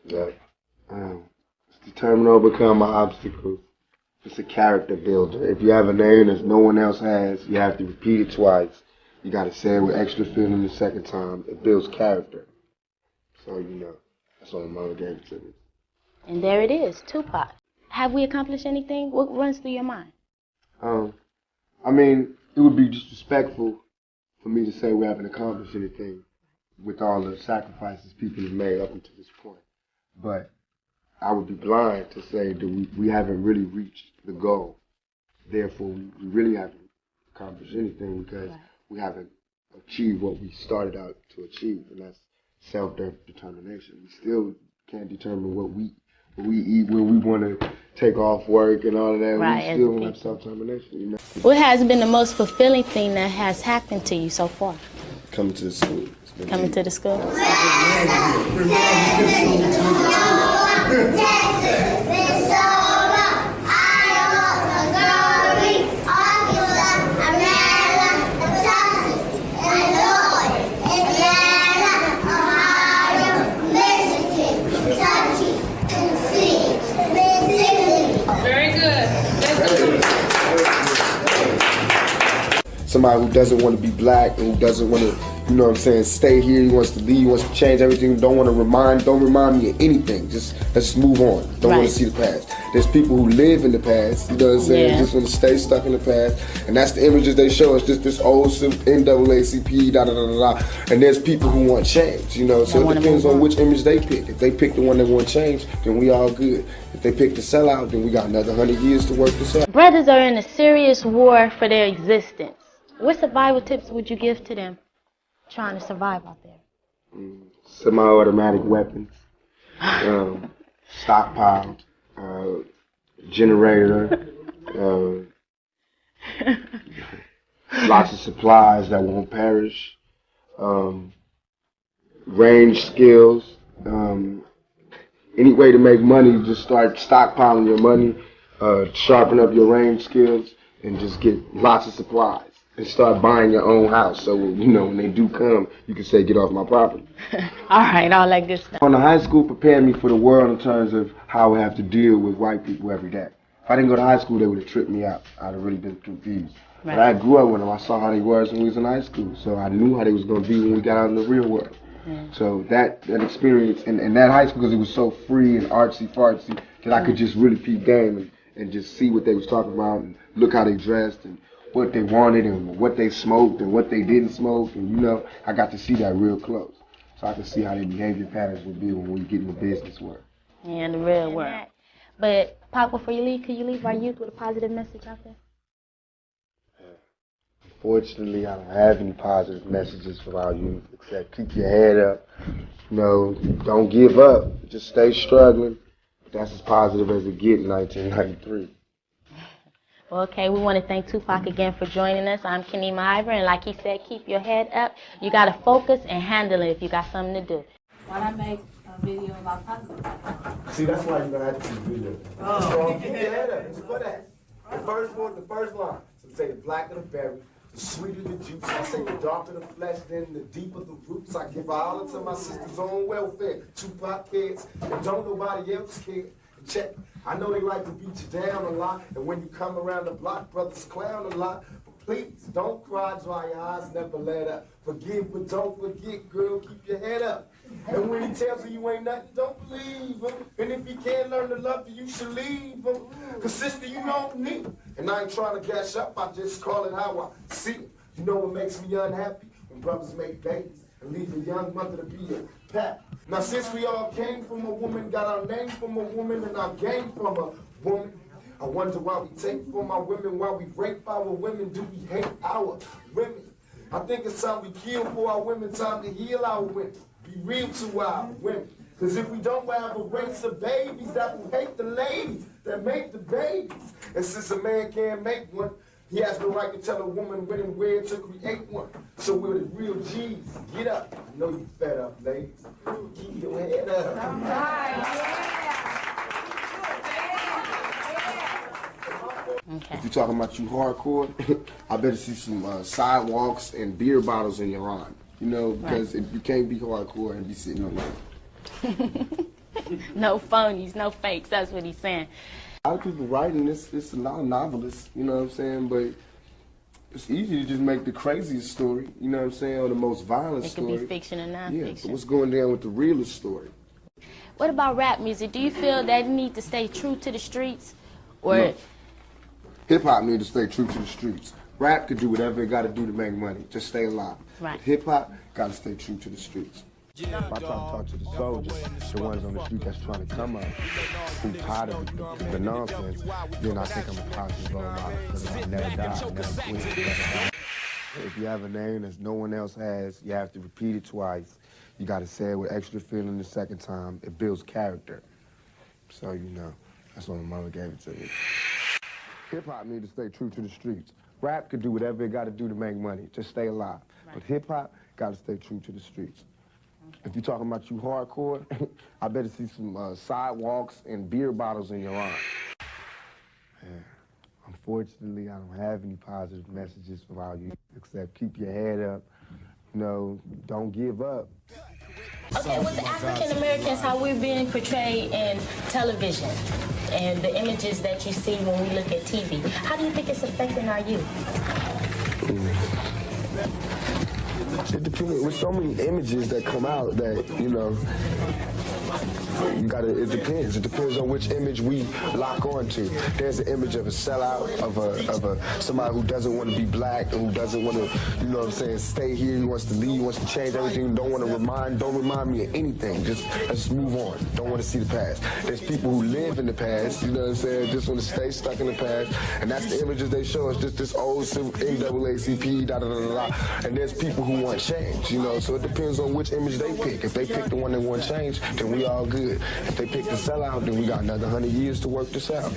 Yeah. It's determined to overcome my obstacles. It's a character builder. If you have a name that no one else has, you have to repeat it twice. You got to say it with extra feeling the second time. It builds character. So, that's what my mother gave it to me. And there it is, Tupac. Have we accomplished anything? What runs through your mind? I mean, it would be disrespectful for me to say we haven't accomplished anything with all the sacrifices people have made up until this point. But I would be blind to say that we haven't really reached the goal. Therefore, we really haven't accomplished anything because we haven't achieved what we started out to achieve, and that's self-determination. We still can't determine what we eat, when we want to take off work and all of that. Right, we still don't have self-determination. What has been the most fulfilling thing that has happened to you so far? Coming to the school. Coming to the school? Somebody who doesn't want to be black and who doesn't want to, stay here. He wants to leave. He wants to change everything. Don't remind me of anything. Let's move on. Don't want to see the past. There's people who live in the past. You know what I'm saying? Yeah. Just want to stay stuck in the past. And that's the images they show us. Just this old NAACP, da da da da da. And there's people who want change. So it depends on which image they pick. If they pick the one that want change, then we all good. If they pick the sellout, then we got another 100 years to work this out. Brothers are in a serious war for their existence. What survival tips would you give to them trying to survive out there? Semi-automatic weapons, stockpile, generator, lots of supplies that won't perish, range skills. Any way to make money, just start stockpiling your money, sharpen up your range skills, and just get lots of supplies. And start buying your own house, so when they do come, you can say, "Get off my property." All right, all that good stuff. The high school prepared me for the world in terms of how I have to deal with white people every day. If I didn't go to high school, they would have tripped me out. I'd have really been confused. Right. But I grew up with them. I saw how they was when we was in high school, so I knew how they was going to be when we got out in the real world. Yeah. So that experience and that high school, because it was so free and artsy-fartsy, that I could just really peep game and just see what they was talking about and look how they dressed and what they wanted and what they smoked and what they didn't smoke, and I got to see that real close, so I could see how their behavior patterns would be when we get in the business world. Yeah, in the real world. But Pac, before you leave, could you leave our youth with a positive message out there? Unfortunately, I don't have any positive messages for our youth except keep your head up. Don't give up. Just stay struggling. That's as positive as it gets in 1993. Okay, we want to thank Tupac again for joining us. I'm Kinema Ivra, and like he said, keep your head up. You got to focus and handle it if you got something to do. Why not make a video about Tupac? See, that's why you're going to have to see the video. So keep your head up. It's for that. The first line. So say the blacker the berry, the sweeter the juice. I say the darker the flesh, then the deeper the roots. I give all to my sister's own welfare. Tupac kids, and don't nobody else care. Check. I know they like to beat you down a lot, and when you come around the block, brothers clown a lot. But please, don't cry, dry your eyes, never let up. Forgive, but don't forget, girl, keep your head up. And when he tells you ain't nothing, don't believe him. And if he can't learn to love you, you should leave him. Cause sister, you don't need him. And I ain't trying to gash up, I just call it how I see it. You know what makes me unhappy? When brothers make babies and leave a young mother to be a pet. Now since we all came from a woman, got our name from a woman, and our game from a woman, I wonder why we take from our women, why we rape our women, do we hate our women? I think it's time we kill for our women, time to heal our women, be real to our women. Because if we don't have a race of babies that will hate the ladies that make the babies, and since a man can't make one, he has no right to tell a woman when and where to create one. So we're the real G's. Get up. I know you fed up, ladies. Keep your head up. All right. Okay. If you're talking about you hardcore, I better see some sidewalks and beer bottles in your arm. Because you can't be hardcore and be sitting on that. No phonies, no fakes. That's what he's saying. A lot of people writing this. It's a lot of novelists, you know what I'm saying? But it's easy to just make the craziest story, you know what I'm saying, or the most violent story. It could be fiction and nonfiction. Yeah, but what's going down with the realest story? What about rap music? Do you feel that you need to stay true to the streets? Or No. Hip-hop need to stay true to the streets. Rap could do whatever it got to do to make money. Just stay alive. Right. But hip-hop got to stay true to the streets. If I try to talk to the soldiers, the ones on the street that's trying to come up, who tired of the nonsense, then I think I'm a positive role model because I never die, never quit, never die. If you have a name that no one else has, you have to repeat it twice. You got to say it with extra feeling the second time. It builds character. So, you know, that's why my mother gave it to me. Hip-hop need to stay true to the streets. Rap could do whatever it got to do to make money. Just stay alive. Right. But hip-hop got to stay true to the streets. If you're talking about you hardcore, I better see some sidewalks and beer bottles in your arm. Yeah. Unfortunately, I don't have any positive messages for our youth, except keep your head up, you know, don't give up. okay, with the African Americans, how we're being portrayed in television and the images that you see when we look at TV, how do you think it's affecting our youth? It depends. With so many images that come out that, you know, it depends. It depends on which image we lock onto. There's an image of a sellout, of somebody who doesn't want to be black, who doesn't want to, you know what I'm saying, stay here, he wants to leave, wants to change everything, don't remind me of anything. Let's move on. Don't want to see the past. There's people who live in the past, you know what I'm saying, just want to stay stuck in the past, and that's the images they show us, just this old NAACP, da-da-da-da-da. And there's people who want change, you know, so it depends on which image they pick. If they pick the one that want change, then we all good. If they pick the sellout, then we got another 100 years to work this out.